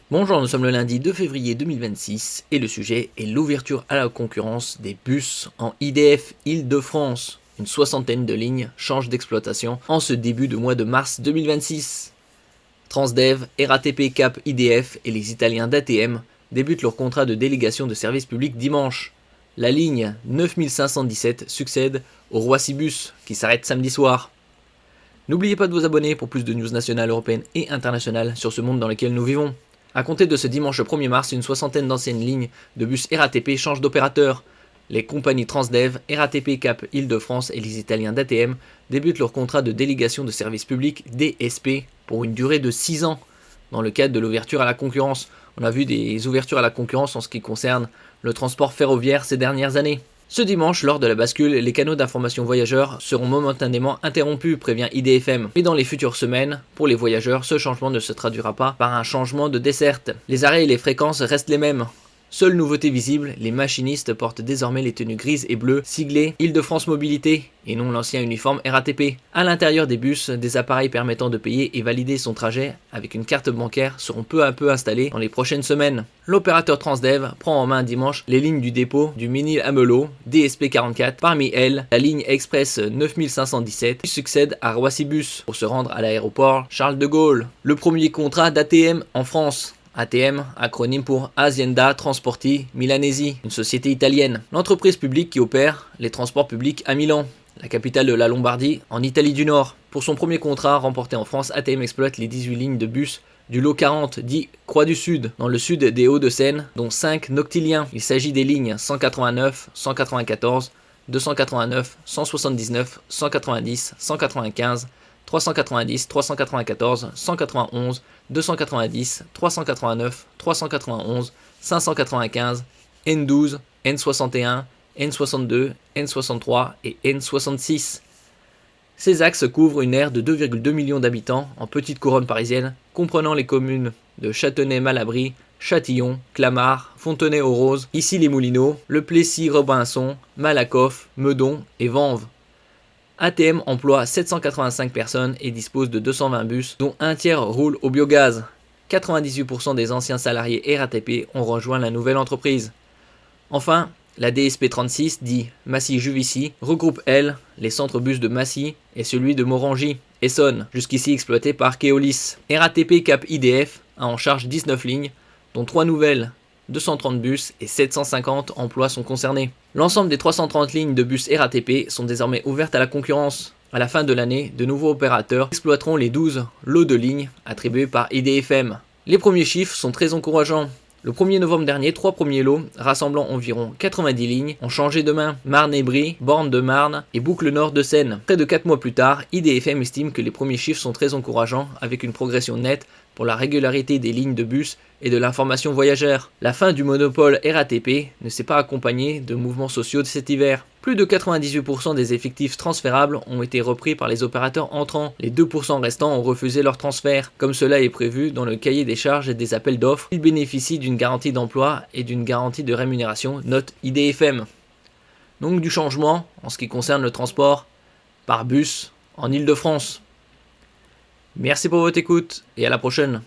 Bonjour, nous sommes le lundi 2 février 2026 et le sujet est l'ouverture à la concurrence des bus en IDF Île-de-France. Une soixantaine de lignes changent d'exploitation en ce début de mois de mars 2026. Transdev, RATP Cap IDF et les Italiens d'ATM débutent leur contrat de délégation de service public dimanche. La ligne 9517 succède au Roissy-Bus qui s'arrête samedi soir. N'oubliez pas de vous abonner pour plus de news nationales, européennes et internationales sur ce monde dans lequel nous vivons. A compter de ce dimanche 1er mars, une soixantaine d'anciennes lignes de bus RATP changent d'opérateur. Les compagnies Transdev, RATP Cap Île-de-France et les Italiens d'ATM débutent leur contrat de délégation de service public DSP pour une durée de 6 ans. Dans le cadre de l'ouverture à la concurrence, on a vu des ouvertures à la concurrence en ce qui concerne le transport ferroviaire ces dernières années. Ce dimanche, lors de la bascule, les canaux d'information voyageurs seront momentanément interrompus, prévient IDFM. Mais dans les futures semaines, pour les voyageurs, ce changement ne se traduira pas par un changement de desserte. Les arrêts et les fréquences restent les mêmes. Seule nouveauté visible, les machinistes portent désormais les tenues grises et bleues siglées Île-de-France Mobilité et non l'ancien uniforme RATP. À l'intérieur des bus, des appareils permettant de payer et valider son trajet avec une carte bancaire seront peu à peu installés dans les prochaines semaines. L'opérateur Transdev prend en main dimanche les lignes du dépôt du Ménil-Amelot DSP44, parmi elles la ligne express 9517 qui succède à Roissy-Bus pour se rendre à l'aéroport Charles de Gaulle. Le premier contrat d'ATM en France. ATM, acronyme pour Azienda Trasporti Milanesi, une société italienne. L'entreprise publique qui opère les transports publics à Milan, la capitale de la Lombardie, en Italie du Nord. Pour son premier contrat remporté en France, ATM exploite les 18 lignes de bus du lot 40, dit Croix du Sud, dans le sud des Hauts-de-Seine, dont 5 noctiliens. Il s'agit des lignes 189, 194, 289, 179, 190, 195, 390, 394, 191, 290, 389, 391, 595, N12, N61, N62, N63 et N66. Ces axes couvrent une aire de 2,2 millions d'habitants en petite couronne parisienne, comprenant les communes de Châtenay-Malabry, Châtillon, Clamart, Fontenay-aux-Roses, Issy-les-Moulineaux, Le Plessis-Robinson, Malakoff, Meudon et Vanves. ATM emploie 785 personnes et dispose de 220 bus, dont un tiers roule au biogaz. 98% des anciens salariés RATP ont rejoint la nouvelle entreprise. Enfin, la DSP36, dit Massy-Juvisy, regroupe, elle, les centres bus de Massy et celui de Morangy, Essonne, jusqu'ici exploité par Keolis. RATP Cap IDF a en charge 19 lignes, dont 3 nouvelles. 230 bus et 750 emplois sont concernés. L'ensemble des 330 lignes de bus RATP sont désormais ouvertes à la concurrence. À la fin de l'année, de nouveaux opérateurs exploiteront les 12 lots de lignes attribués par IDFM. Les premiers chiffres sont très encourageants. Le 1er novembre dernier, 3 premiers lots, rassemblant environ 90 lignes, ont changé de main. Marne-et-Brie, Borne de Marne et Boucle Nord de Seine. Près de 4 mois plus tard, IDFM estime que les premiers chiffres sont très encourageants, avec une progression nette pour la régularité des lignes de bus et de l'information voyageur. La fin du monopole RATP ne s'est pas accompagnée de mouvements sociaux de cet hiver. Plus de 98% des effectifs transférables ont été repris par les opérateurs entrants. Les 2% restants ont refusé leur transfert, comme cela est prévu dans le cahier des charges et des appels d'offres. Ils bénéficient d'une garantie d'emploi et d'une garantie de rémunération, note IDFM. Donc du changement en ce qui concerne le transport par bus en Île-de-France. Merci pour votre écoute et à la prochaine.